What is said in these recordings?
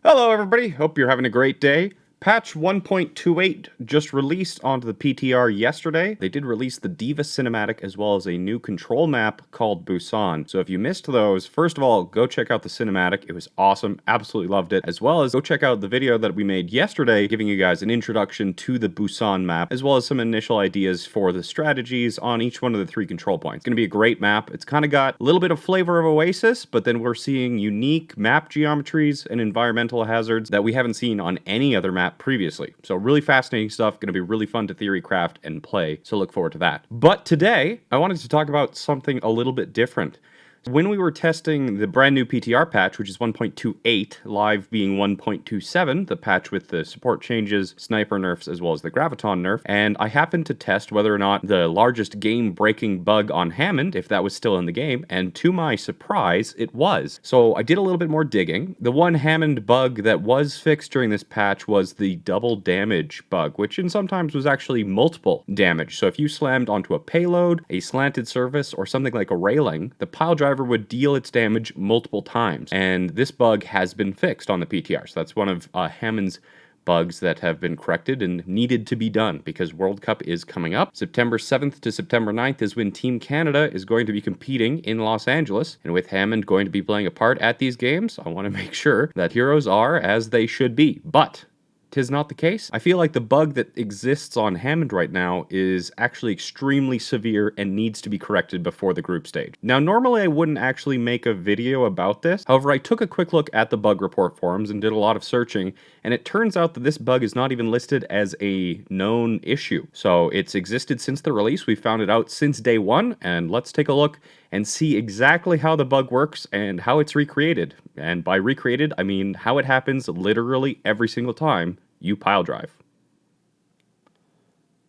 Hello, everybody. Hope you're having a great day. Patch 1.28 just released onto the PTR yesterday. They did release the Diva cinematic as well as a new control map called Busan. So if you missed those, first of all, go check out the cinematic. It was awesome. Absolutely loved it. As well as go check out the video that we made yesterday giving you guys an introduction to the Busan map as well as some initial ideas for the strategies on each one of the 3 control points. It's going to be a great map. It's kind of got a little bit of flavor of Oasis, but then we're seeing unique map geometries and environmental hazards that we haven't seen on any other map previously. So really fascinating stuff, going to be really fun to theory craft and play, so look forward to that. But today, I wanted to talk about something a little bit different. When we were testing the brand new PTR patch, which is 1.28, live being 1.27, the patch with the support changes, sniper nerfs, as well as the graviton nerf, and I happened to test whether or not the largest game-breaking bug on Hammond, if that was still in the game, and to my surprise, it was. So I did a little bit more digging. The one Hammond bug that was fixed during this patch was the double damage bug, which in sometimes was actually multiple damage. So if you slammed onto a payload, a slanted surface, or something like a railing, the pile driver would deal its damage multiple times, and this bug has been fixed on the PTR. So that's one of Hammond's bugs that have been corrected and needed to be done because World Cup is coming up. September 7th to September 9th is when Team Canada is going to be competing in Los Angeles, and with Hammond going to be playing a part at these games, I want to make sure that heroes are as they should be. But 'tis not the case. I feel like the bug that exists on Hammond right now is actually extremely severe and needs to be corrected before the group stage. Now, normally I wouldn't actually make a video about this. However, I took a quick look at the bug report forums and did a lot of searching, and it turns out that this bug is not even listed as a known issue. So it's existed since the release. We found it out since day one, and let's take a look and see exactly how the bug works and how it's recreated. And by recreated, I mean how it happens literally every single time you pile drive.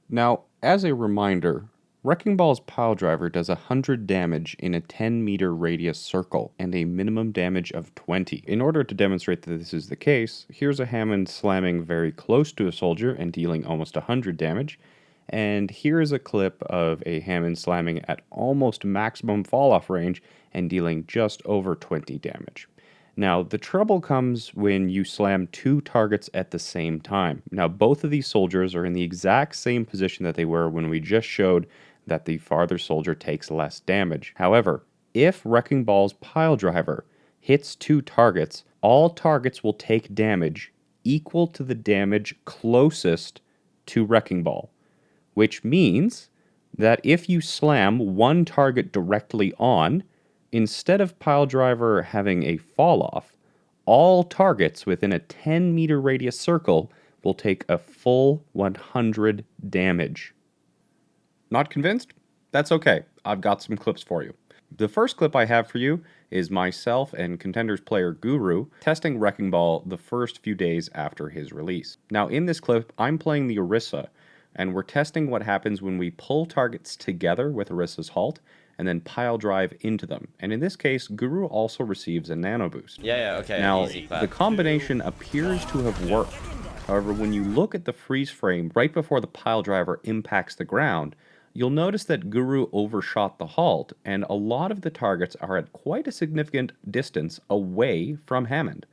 Now, as a reminder, Wrecking Ball's pile driver does 100 damage in a 10-meter radius circle and a minimum damage of 20. In order to demonstrate that this is the case, here's a Hammond slamming very close to a soldier and dealing almost 100 damage. And here is a clip of a Hammond slamming at almost maximum fall-off range and dealing just over 20 damage. Now, the trouble comes when you slam 2 targets at the same time. Now, both of these soldiers are in the exact same position that they were when we just showed that the farther soldier takes less damage. However, if Wrecking Ball's pile driver hits 2 targets, all targets will take damage equal to the damage closest to Wrecking Ball, which means that if you slam one target directly on, instead of pile driver having a fall off, all targets within a 10-meter radius circle will take a full 100 damage. Not convinced? That's okay. I've got some clips for you. The first clip I have for you is myself and Contenders player Guru testing Wrecking Ball the first few days after his release. Now in this clip, I'm playing the Orisa, and we're testing what happens when we pull targets together with Orisa's halt and then pile drive into them. And in this case, Guru also receives a nano boost. Yeah, okay. Now, Easy clap. the combination appears to have worked. However, when you look at the freeze frame right before the pile driver impacts the ground, you'll notice that Guru overshot the halt, and a lot of the targets are at quite a significant distance away from Hammond.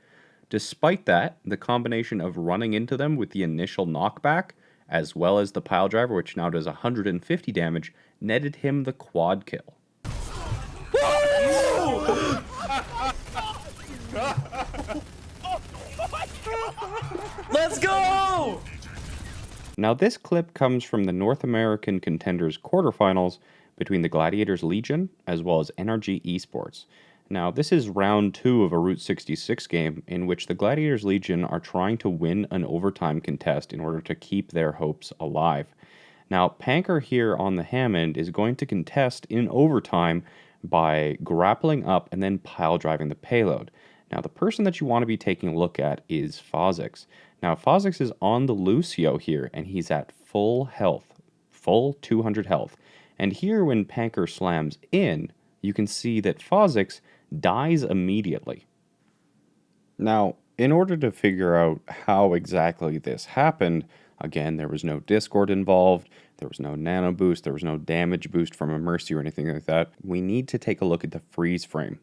Despite that, the combination of running into them with the initial knockback, as well as the pile driver, which now does 150 damage, netted him the quad kill. Let's go! Now this clip comes from the North American Contenders quarterfinals between the Gladiators Legion as well as NRG Esports. Now this is round 2 of a Route 66 game in which the Gladiators Legion are trying to win an overtime contest in order to keep their hopes alive. Now Panker here on the Hammond is going to contest in overtime by grappling up and then pile driving the payload. Now the person that you want to be taking a look at is Phozix. Now Phozix is on the Lucio here and he's at full health, full 200 health. And here when Panker slams in, you can see that Phozix dies immediately. Now, in order to figure out how exactly this happened, again, there was no Discord involved, there was no nano boost, there was no damage boost from a Mercy or anything like that. We need to take a look at the freeze frame.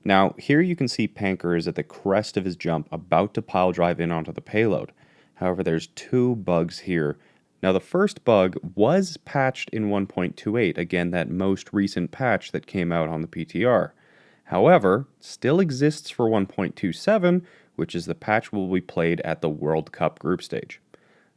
Now, here you can see Panker is at the crest of his jump, about to pile drive in onto the payload. However, there's two bugs here. Now, the first bug was patched in 1.28, again, that most recent patch that came out on the PTR. However, still exists for 1.27, which is the patch will be played at the World Cup group stage.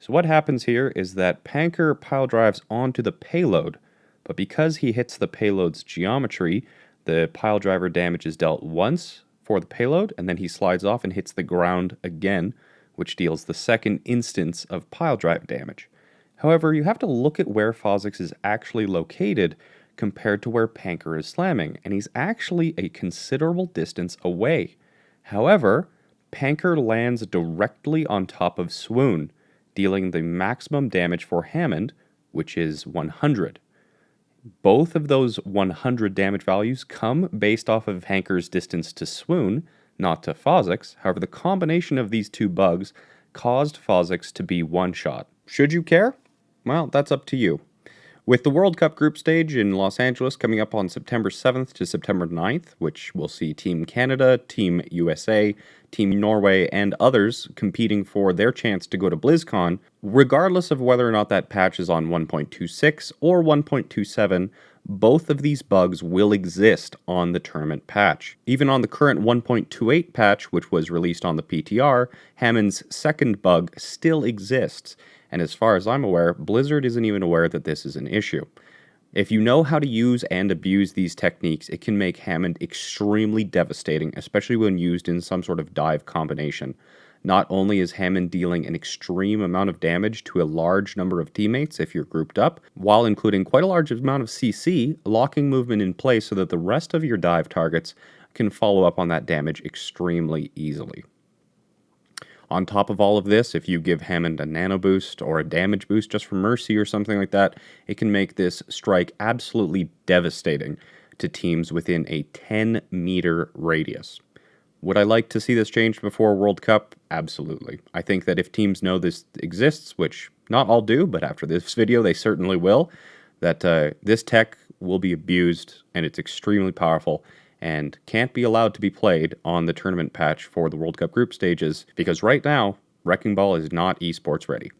So what happens here is that Panker pile drives onto the payload, but because he hits the payload's geometry, the pile driver damage is dealt once for the payload, and then he slides off and hits the ground again, which deals the second instance of pile drive damage. However, you have to look at where Phosix is actually located compared to where Panker is slamming, and he's actually a considerable distance away. However, Panker lands directly on top of Swoon, dealing the maximum damage for Hammond, which is 100. Both of those 100 damage values come based off of Panker's distance to Swoon, not to Phosix. However, the combination of these two bugs caused Phosix to be one-shot. Should you care? Well, that's up to you. With the World Cup group stage in Los Angeles coming up on September 7th to September 9th, which will see Team Canada, Team USA, Team Norway, and others competing for their chance to go to BlizzCon, regardless of whether or not that patch is on 1.26 or 1.27, both of these bugs will exist on the tournament patch. Even on the current 1.28 patch, which was released on the PTR, Hammond's second bug still exists. And as far as I'm aware, Blizzard isn't even aware that this is an issue. If you know how to use and abuse these techniques, it can make Hammond extremely devastating, especially when used in some sort of dive combination. Not only is Hammond dealing an extreme amount of damage to a large number of teammates if you're grouped up, while including quite a large amount of CC, locking movement in place so that the rest of your dive targets can follow up on that damage extremely easily. On top of all of this, if you give Hammond a nano boost or a damage boost just for Mercy or something like that, it can make this strike absolutely devastating to teams within a 10-meter radius. Would I like to see this changed before World Cup? Absolutely. I think that if teams know this exists, which not all do, but after this video they certainly will, that this tech will be abused and it's extremely powerful and can't be allowed to be played on the tournament patch for the World Cup group stages because right now, Wrecking Ball is not esports ready.